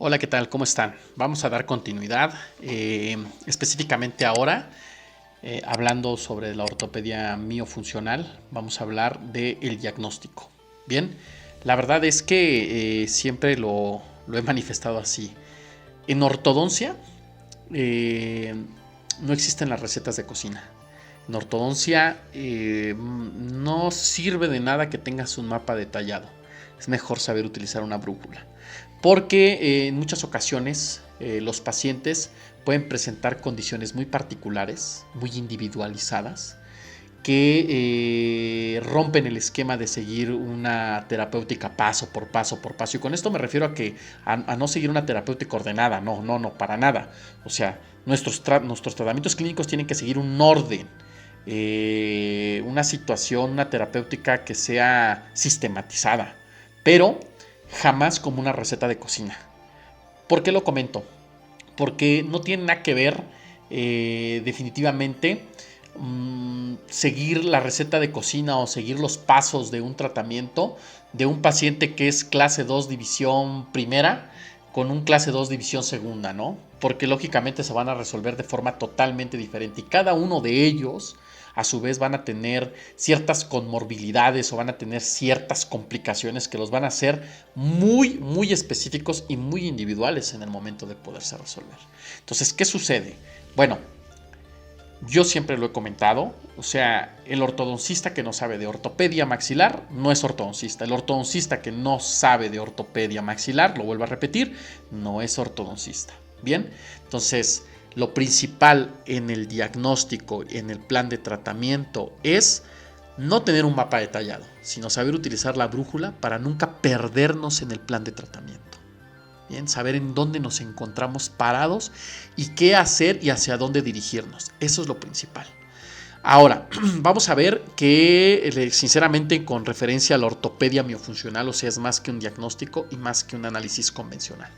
Hola, ¿qué tal? ¿Cómo están? Vamos a dar continuidad, específicamente ahora, hablando sobre la ortopedia miofuncional, vamos a hablar del diagnóstico. Bien, la verdad es que siempre lo he manifestado así. En ortodoncia eh, no existen las recetas de cocina. En ortodoncia no sirve de nada que tengas un mapa detallado. Es mejor saber utilizar una brújula. Porque en muchas ocasiones los pacientes pueden presentar condiciones muy particulares, muy individualizadas, que rompen el esquema de seguir una terapéutica paso por paso por paso. Y con esto me refiero a no seguir una terapéutica ordenada, no, para nada. O sea, nuestros tratamientos clínicos tienen que seguir un orden, una situación, una terapéutica que sea sistematizada, pero jamás como una receta de cocina. ¿Por qué lo comento? Porque no tiene nada que ver definitivamente seguir la receta de cocina o seguir los pasos de un tratamiento de un paciente que es clase 2 división primera con un clase 2 división segunda, ¿no? Porque lógicamente se van a resolver de forma totalmente diferente y cada uno de ellos a su vez van a tener ciertas comorbilidades o van a tener ciertas complicaciones que los van a hacer muy específicos y muy individuales en el momento de poderse resolver. Entonces, ¿qué sucede? Bueno, yo siempre lo he comentado, o sea, el ortodoncista que no sabe de ortopedia maxilar no es ortodoncista. El ortodoncista que no sabe de ortopedia maxilar, lo vuelvo a repetir, no es ortodoncista. Bien, entonces lo principal en el diagnóstico, en el plan de tratamiento es no tener un mapa detallado, sino saber utilizar la brújula para nunca perdernos en el plan de tratamiento. Bien, saber en dónde nos encontramos parados y qué hacer y hacia dónde dirigirnos. Eso es lo principal. Ahora, vamos a ver que sinceramente con referencia a la ortopedia miofuncional, o sea, es más que un diagnóstico y más que un análisis convencional.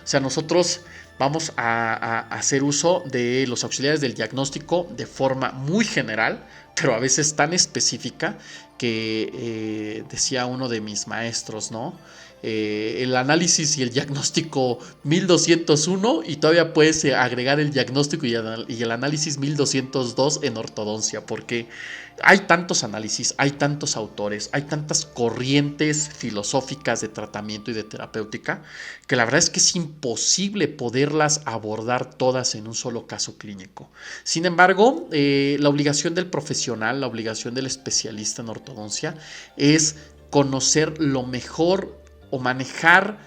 O sea, nosotros vamos a hacer uso de los auxiliares del diagnóstico de forma muy general, pero a veces tan específica que decía uno de mis maestros, ¿no? El análisis y el diagnóstico 1201 y todavía puedes agregar el diagnóstico y el análisis 1202 en ortodoncia, porque hay tantos análisis, hay tantos autores, hay tantas corrientes filosóficas de tratamiento y de terapéutica que la verdad es que es imposible poderlas abordar todas en un solo caso clínico. Sin embargo, la obligación del profesional, la obligación del especialista en ortodoncia es conocer lo mejor o manejar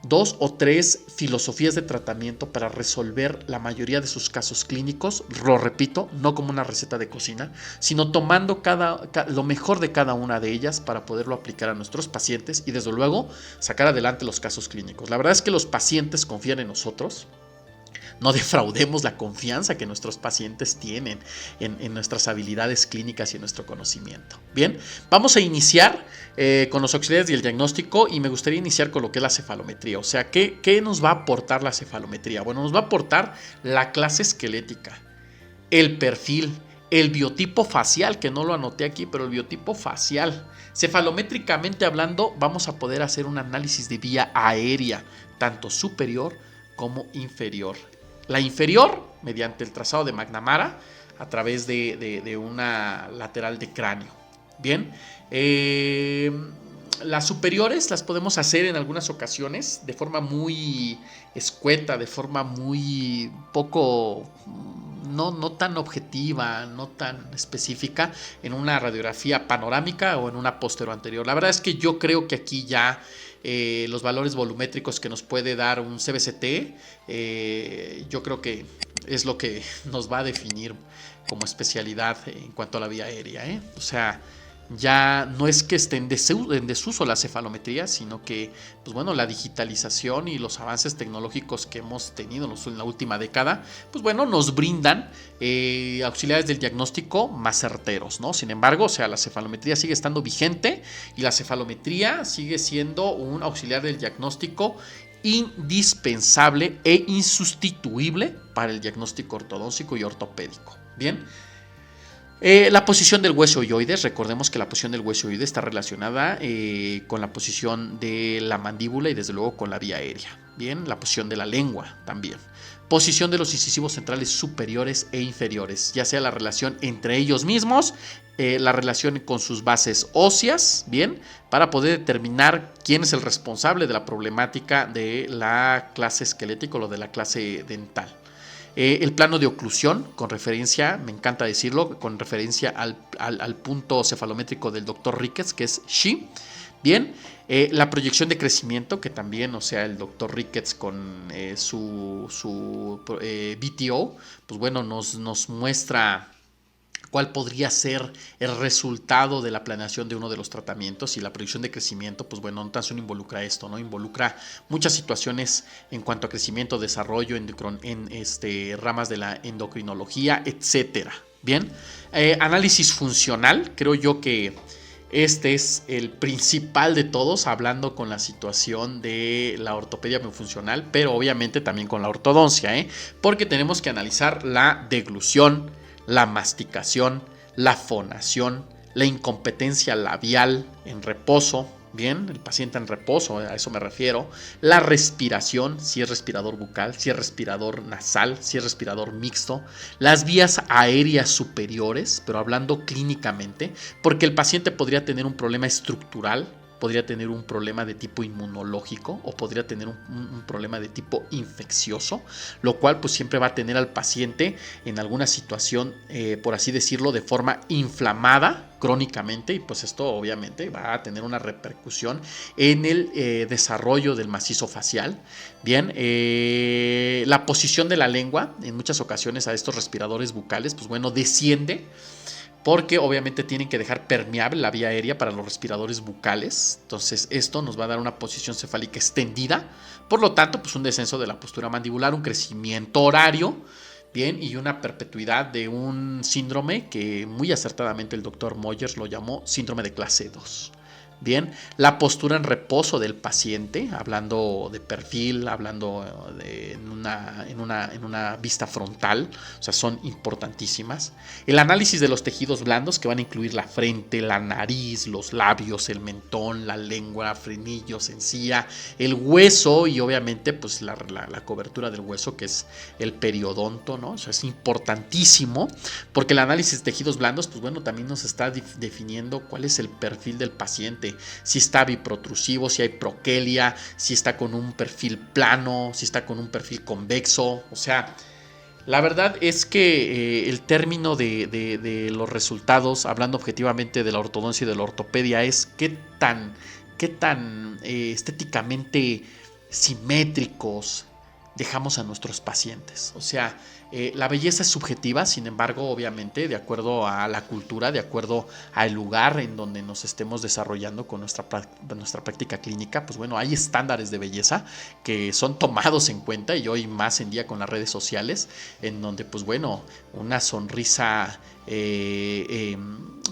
2 o 3 filosofías de tratamiento para resolver la mayoría de sus casos clínicos, lo repito, no como una receta de cocina, sino tomando lo mejor de cada una de ellas para poderlo aplicar a nuestros pacientes y desde luego sacar adelante los casos clínicos. La verdad es que los pacientes confían en nosotros. No defraudemos la confianza que nuestros pacientes tienen en nuestras habilidades clínicas y en nuestro conocimiento. Bien, vamos a iniciar con los auxiliares y el diagnóstico y me gustaría iniciar con lo que es la cefalometría. O sea, ¿qué nos va a aportar la cefalometría? Bueno, nos va a aportar la clase esquelética, el perfil, el biotipo facial, que no lo anoté aquí, pero el biotipo facial. Cefalométricamente hablando, vamos a poder hacer un análisis de vía aérea, tanto superior como inferior. La inferior, mediante el trazado de McNamara, a través de una lateral de cráneo. Bien, las superiores las podemos hacer en algunas ocasiones de forma muy escueta, de forma muy poco, no tan objetiva, no tan específica en una radiografía panorámica o en una póstero anterior. La verdad es que yo creo que aquí ya los valores volumétricos que nos puede dar un CBCT, yo creo que es lo que nos va a definir como especialidad en cuanto a la vía aérea, ¿eh? O sea, ya no es que esté en desuso la cefalometría, sino que, pues bueno, la digitalización y los avances tecnológicos que hemos tenido en la última década, pues bueno, nos brindan auxiliares del diagnóstico más certeros, ¿no? Sin embargo, o sea, la cefalometría sigue estando vigente y la cefalometría sigue siendo un auxiliar del diagnóstico indispensable e insustituible para el diagnóstico ortodóntico y ortopédico. Bien. La posición del hueso hyoides, recordemos que la posición del hueso hyoides está relacionada con la posición de la mandíbula y desde luego con la vía aérea. bien, la posición de la lengua también. Posición de los incisivos centrales superiores e inferiores, ya sea la relación entre ellos mismos, la relación con sus bases óseas, bien, para poder determinar quién es el responsable de la problemática de la clase esquelética o de la clase dental. El plano de oclusión, con referencia, me encanta decirlo, con referencia al punto cefalométrico del doctor Ricketts, que es Xi. Bien, la proyección de crecimiento, que también, o sea, el doctor Ricketts con su BTO, pues bueno, nos muestra cuál podría ser el resultado de la planeación de uno de los tratamientos. Y la proyección de crecimiento, pues bueno, no tan solo involucra esto, ¿no? Involucra muchas situaciones en cuanto a crecimiento, desarrollo en ramas de la endocrinología, etcétera. Bien, análisis funcional, creo yo que este es el principal de todos, hablando con la situación de la ortopedia miofuncional, pero obviamente también con la ortodoncia, porque tenemos que analizar la deglución, la masticación, la fonación, la incompetencia labial en reposo, bien, el paciente en reposo, a eso me refiero, la respiración, si es respirador bucal, si es respirador nasal, si es respirador mixto, las vías aéreas superiores, pero hablando clínicamente, porque el paciente podría tener un problema estructural, podría tener un problema de tipo inmunológico o podría tener un problema de tipo infeccioso, lo cual pues siempre va a tener al paciente en alguna situación, por así decirlo, de forma inflamada crónicamente, y pues esto obviamente va a tener una repercusión en el desarrollo del macizo facial. Bien, la posición de la lengua en muchas ocasiones a estos respiradores bucales, pues bueno, desciende, porque obviamente tienen que dejar permeable la vía aérea para los respiradores bucales. Entonces esto nos va a dar una posición cefálica extendida, por lo tanto pues un descenso de la postura mandibular, un crecimiento horario, bien, y una perpetuidad de un síndrome que muy acertadamente el doctor Moyers lo llamó síndrome de clase 2. Bien, la postura en reposo del paciente, hablando de perfil, hablando en una vista frontal, o sea, son importantísimas. El análisis de los tejidos blandos, que van a incluir la frente, la nariz, los labios, el mentón, la lengua, frenillos, encía, el hueso y obviamente pues la cobertura del hueso, que es el periodonto, ¿no? O sea, es importantísimo, porque el análisis de tejidos blandos, pues bueno, también nos está definiendo cuál es el perfil del paciente, si está biprotrusivo, si hay proquelia, si está con un perfil plano, si está con un perfil convexo. O sea, la verdad es que el término de los resultados, hablando objetivamente de la ortodoncia y de la ortopedia, es qué tan estéticamente simétricos dejamos a nuestros pacientes. O sea, la belleza es subjetiva, sin embargo, obviamente, de acuerdo a la cultura, de acuerdo al lugar en donde nos estemos desarrollando con nuestra práctica clínica, pues bueno, hay estándares de belleza que son tomados en cuenta, y hoy más en día con las redes sociales, en donde, pues bueno, una sonrisa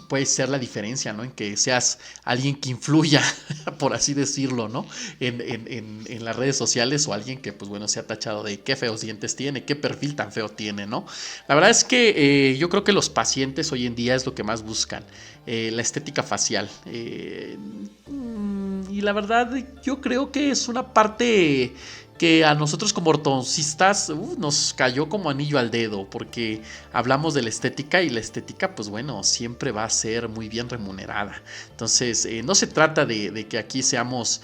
puede ser la diferencia, ¿no? En que seas alguien que influya, por así decirlo, ¿no? En las redes sociales, o alguien que, pues bueno, sea tachado de qué feos dientes tiene, qué perfil tan feo tiene, ¿no? La verdad es que yo creo que los pacientes hoy en día es lo que más buscan, la estética facial. Y la verdad, yo creo que es una parte que a nosotros como ortodoncistas nos cayó como anillo al dedo, porque hablamos de la estética, y la estética, pues bueno, siempre va a ser muy bien remunerada. Entonces, no se trata de que aquí seamos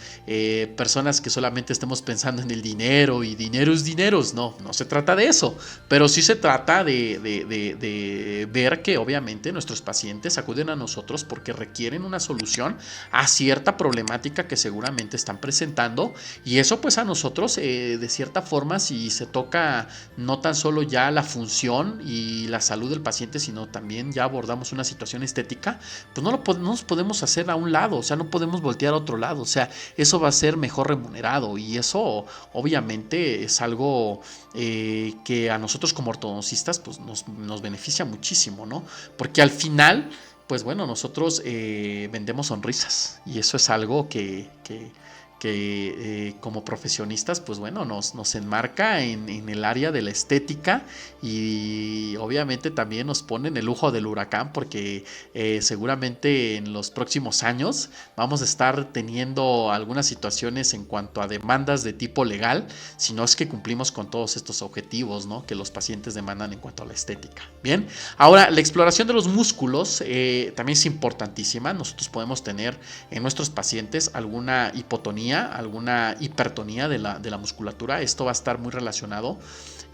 personas que solamente estemos pensando en el dinero, y dinero es dinero. No se trata de eso, pero sí se trata de ver que obviamente nuestros pacientes acuden a nosotros porque requieren una solución a cierta problemática que seguramente están presentando, y eso pues a nosotros de cierta forma, si se toca no tan solo ya la función y la salud del paciente, sino también ya abordamos una situación estética, pues no nos podemos hacer a un lado, o sea, no podemos voltear a otro lado, o sea, eso va a ser mejor remunerado, y eso obviamente es algo que a nosotros como ortodoncistas pues nos beneficia muchísimo, ¿no? Porque al final, pues bueno, nosotros vendemos sonrisas, y eso es algo que que como profesionistas, pues bueno, nos enmarca en el área de la estética y obviamente también nos pone en el lujo del huracán porque seguramente en los próximos años vamos a estar teniendo algunas situaciones en cuanto a demandas de tipo legal, si no es que cumplimos con todos estos objetivos, ¿no?, que los pacientes demandan en cuanto a la estética. Bien, ahora la exploración de los músculos también es importantísima. Nosotros podemos tener en nuestros pacientes alguna hipotonía, alguna hipertonía de la musculatura. Esto va a estar muy relacionado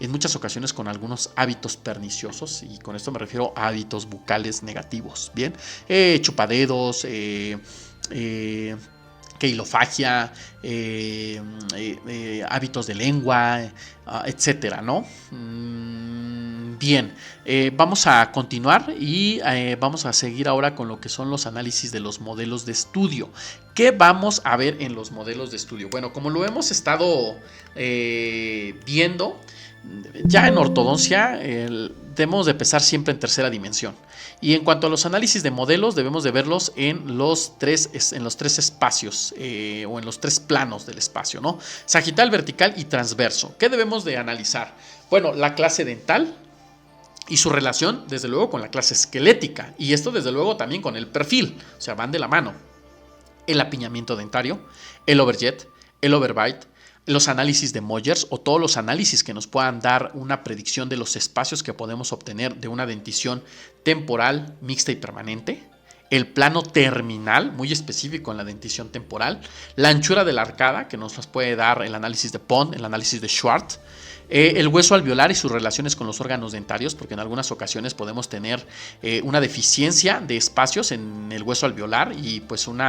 en muchas ocasiones con algunos hábitos perniciosos, y con esto me refiero a hábitos bucales negativos. Bien, chupadedos, queilofagia, hábitos de lengua, etcétera, ¿no? Bien, vamos a continuar y vamos a seguir ahora con lo que son los análisis de los modelos de estudio. ¿Qué vamos a ver en los modelos de estudio? Bueno, como lo hemos estado viendo, ya en ortodoncia debemos de pensar siempre en tercera dimensión. Y en cuanto a los análisis de modelos, debemos de verlos en los tres espacios o en los tres planos del espacio, ¿no? Sagital, vertical y transverso. ¿Qué debemos de analizar? Bueno, la clase dental y su relación, desde luego, con la clase esquelética. Y esto, desde luego, también con el perfil. O sea, van de la mano. El apiñamiento dentario, el overjet, el overbite, los análisis de Mojers o todos los análisis que nos puedan dar una predicción de los espacios que podemos obtener de una dentición temporal, mixta y permanente, el plano terminal, muy específico en la dentición temporal, la anchura de la arcada, que nos las puede dar el análisis de Pond, el análisis de Schwartz, el hueso alveolar y sus relaciones con los órganos dentarios, porque en algunas ocasiones podemos tener una deficiencia de espacios en el hueso alveolar y pues un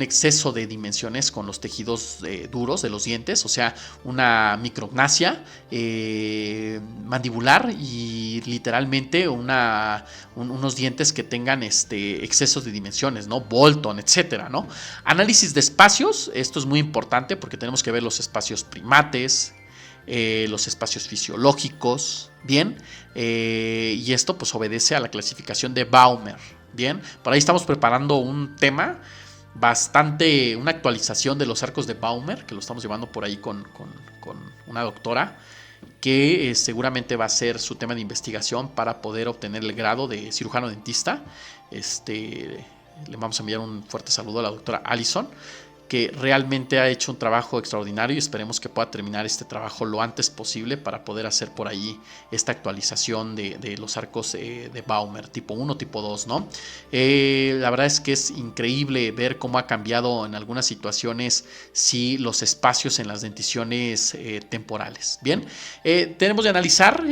exceso de dimensiones con los tejidos duros de los dientes, o sea, una micrognasia mandibular y literalmente unos dientes que tengan excesos de dimensiones, ¿no? Bolton, etcétera, ¿no? Análisis de espacios, esto es muy importante porque tenemos que ver los espacios primates, los espacios fisiológicos, bien, y esto pues obedece a la clasificación de Baumer, bien. Por ahí estamos preparando un tema bastante, una actualización de los arcos de Baumer, que lo estamos llevando por ahí con una doctora, que seguramente va a ser su tema de investigación para poder obtener el grado de cirujano dentista. Le vamos a enviar un fuerte saludo a la doctora Allison, que realmente ha hecho un trabajo extraordinario y esperemos que pueda terminar este trabajo lo antes posible para poder hacer por ahí esta actualización de los arcos de Baumer, tipo 1, tipo 2, ¿no? La verdad es que es increíble ver cómo ha cambiado en algunas situaciones los espacios en las denticiones temporales. Bien, tenemos de analizar,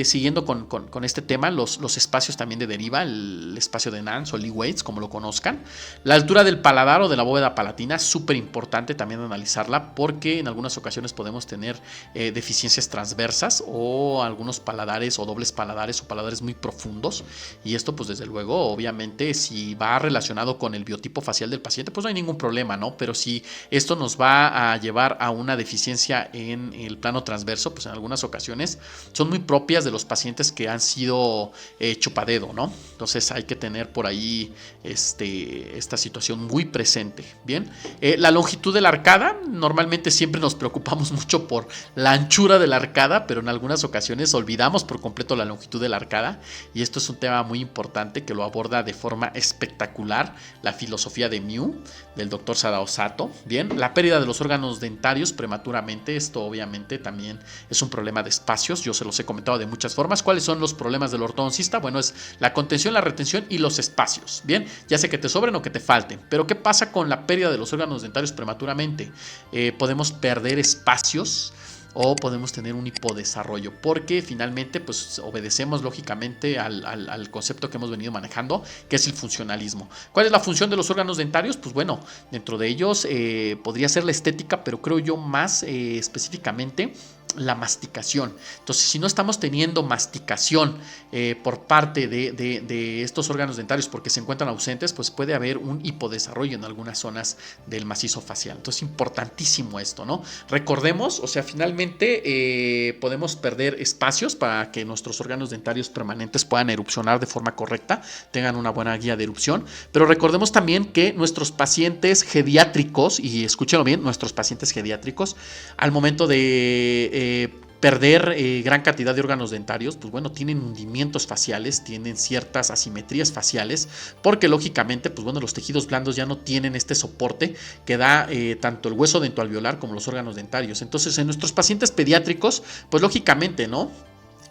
siguiendo con este tema, los espacios también de deriva, el espacio de Nance o Lee Waits, como lo conozcan, la altura del paladar o de la bóveda palatina, súper importante también analizarla porque en algunas ocasiones podemos tener deficiencias transversas o algunos paladares o dobles paladares o paladares muy profundos, y esto pues desde luego obviamente si va relacionado con el biotipo facial del paciente pues no hay ningún problema, ¿no? Pero si esto nos va a llevar a una deficiencia en el plano transverso, pues en algunas ocasiones son muy propias de los pacientes que han sido chupadedo, ¿no? Entonces hay que tener por ahí esta situación muy presente. Bien, la longitud de la arcada, normalmente siempre nos preocupamos mucho por la anchura de la arcada, pero en algunas ocasiones olvidamos por completo la longitud de la arcada, y esto es un tema muy importante que lo aborda de forma espectacular la filosofía de Mew del doctor Sadao Sato. Bien, la pérdida de los órganos dentarios prematuramente, esto obviamente también es un problema de espacios, yo se los he comentado de muchas formas. ¿Cuáles son los problemas del ortodoncista? Bueno, es la contención, la retención y los espacios. Bien, ya sé que te sobren o que te falten, pero ¿qué pasa con la pérdida de los órganos dentarios prematuramente? Podemos perder espacios o podemos tener un hipodesarrollo, porque finalmente pues obedecemos lógicamente al concepto que hemos venido manejando, que es el funcionalismo. ¿Cuál es la función de los órganos dentarios? Pues bueno, dentro de ellos podría ser la estética, pero creo yo más específicamente la masticación. Entonces, si no estamos teniendo masticación por parte de estos órganos dentarios porque se encuentran ausentes, pues puede haber un hipodesarrollo en algunas zonas del macizo facial. Entonces, importantísimo esto, ¿no? Recordemos, o sea, finalmente podemos perder espacios para que nuestros órganos dentarios permanentes puedan erupcionar de forma correcta, tengan una buena guía de erupción, pero recordemos también que nuestros pacientes geriátricos, y escúchenlo bien, nuestros pacientes geriátricos, al momento de perder gran cantidad de órganos dentarios, pues bueno, tienen hundimientos faciales, tienen ciertas asimetrías faciales, porque lógicamente, pues bueno, los tejidos blandos ya no tienen este soporte que da tanto el hueso dentoalveolar como los órganos dentarios. Entonces, en nuestros pacientes pediátricos, pues lógicamente, ¿no?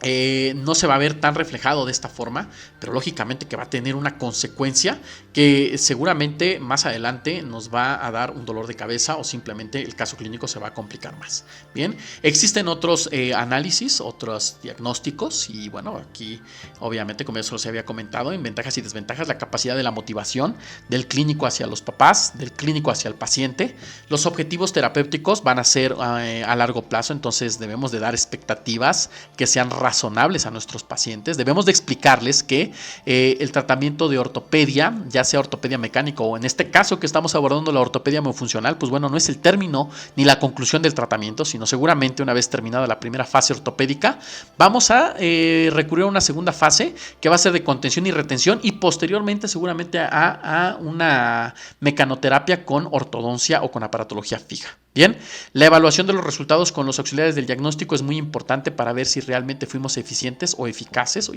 No se va a ver tan reflejado de esta forma, pero lógicamente que va a tener una consecuencia que seguramente más adelante nos va a dar un dolor de cabeza o simplemente el caso clínico se va a complicar más. Bien, existen otros análisis, otros diagnósticos y bueno, aquí obviamente como ya se los había comentado, en ventajas y desventajas, la capacidad de la motivación del clínico hacia los papás, del clínico hacia el paciente. Los objetivos terapéuticos van a ser a largo plazo, entonces debemos de dar expectativas que sean razonables a nuestros pacientes. Debemos de explicarles que el tratamiento de ortopedia, ya sea ortopedia mecánica o en este caso que estamos abordando la ortopedia miofuncional, pues bueno, no es el término ni la conclusión del tratamiento, sino seguramente una vez terminada la primera fase ortopédica, vamos a recurrir a una segunda fase que va a ser de contención y retención y posteriormente seguramente a una mecanoterapia con ortodoncia o con aparatología fija. Bien, la evaluación de los resultados con los auxiliares del diagnóstico es muy importante para ver si realmente fuimos eficientes o eficaces,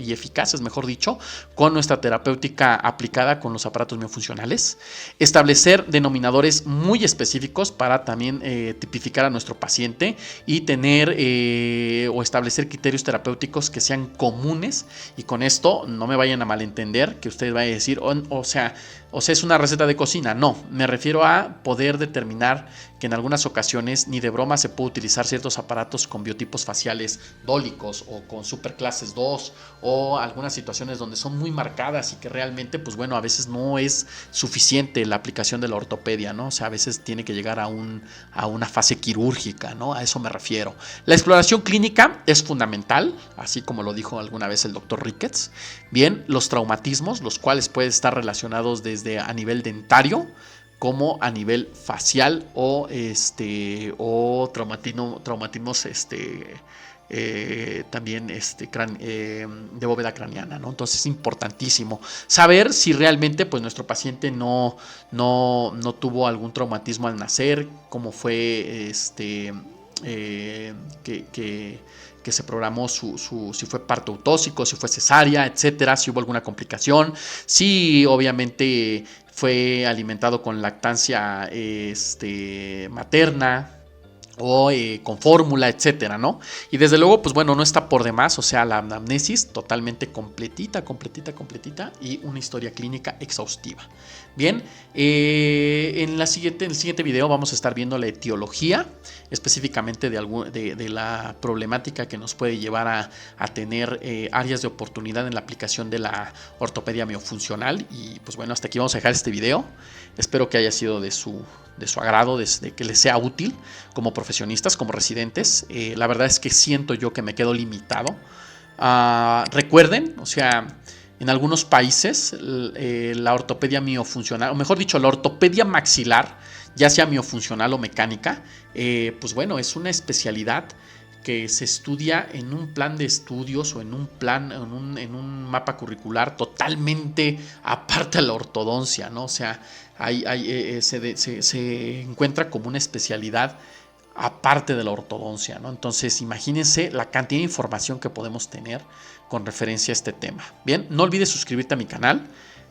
mejor dicho, con nuestra terapéutica aplicada con los aparatos miofuncionales. Establecer denominadores muy específicos para también tipificar a nuestro paciente y tener o establecer criterios terapéuticos que sean comunes, y con esto no me vayan a malentender que ustedes vayan a decir, o sea, es una receta de cocina. No, me refiero a poder determinar que en algunas ocasiones ni de broma se puede utilizar ciertos aparatos con biotipos faciales dólicos o con superclases 2 o algunas situaciones donde son muy marcadas y que realmente, pues bueno, a veces no es suficiente la aplicación de la ortopedia, ¿no? O sea, a veces tiene que llegar a una fase quirúrgica, ¿no? A eso me refiero. La exploración clínica es fundamental, así como lo dijo alguna vez el doctor Ricketts. Bien, los traumatismos, los cuales pueden estar relacionados desde a nivel dentario como a nivel facial o traumatismos también de bóveda craneana, ¿no? Entonces es importantísimo saber si realmente pues nuestro paciente no tuvo algún traumatismo al nacer, cómo fue que se programó si fue parto autóxico, si fue cesárea, etcétera, si hubo alguna complicación, si obviamente fue alimentado con lactancia materna o con fórmula, etcétera, ¿no? Y desde luego, pues bueno, no está por demás, o sea, la anamnesis totalmente completita y una historia clínica exhaustiva. Bien, en el siguiente video vamos a estar viendo la etiología, específicamente de la problemática que nos puede llevar a tener áreas de oportunidad en la aplicación de la ortopedia miofuncional. Y pues bueno, hasta aquí vamos a dejar este video. Espero que haya sido de su agrado, de que les sea útil como profesionistas, como residentes. La verdad es que siento yo que me quedo limitado. Recuerden, o sea, en algunos países la ortopedia miofuncional, o mejor dicho, la ortopedia maxilar, ya sea miofuncional o mecánica, pues bueno, es una especialidad que se estudia en un plan de estudios o en un mapa curricular totalmente aparte de la ortodoncia, ¿no? O sea, se encuentra como una especialidad aparte de la ortodoncia, ¿no? Entonces, imagínense la cantidad de información que podemos tener con referencia a este tema. Bien, no olvides suscribirte a mi canal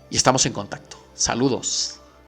y estamos en contacto. Saludos.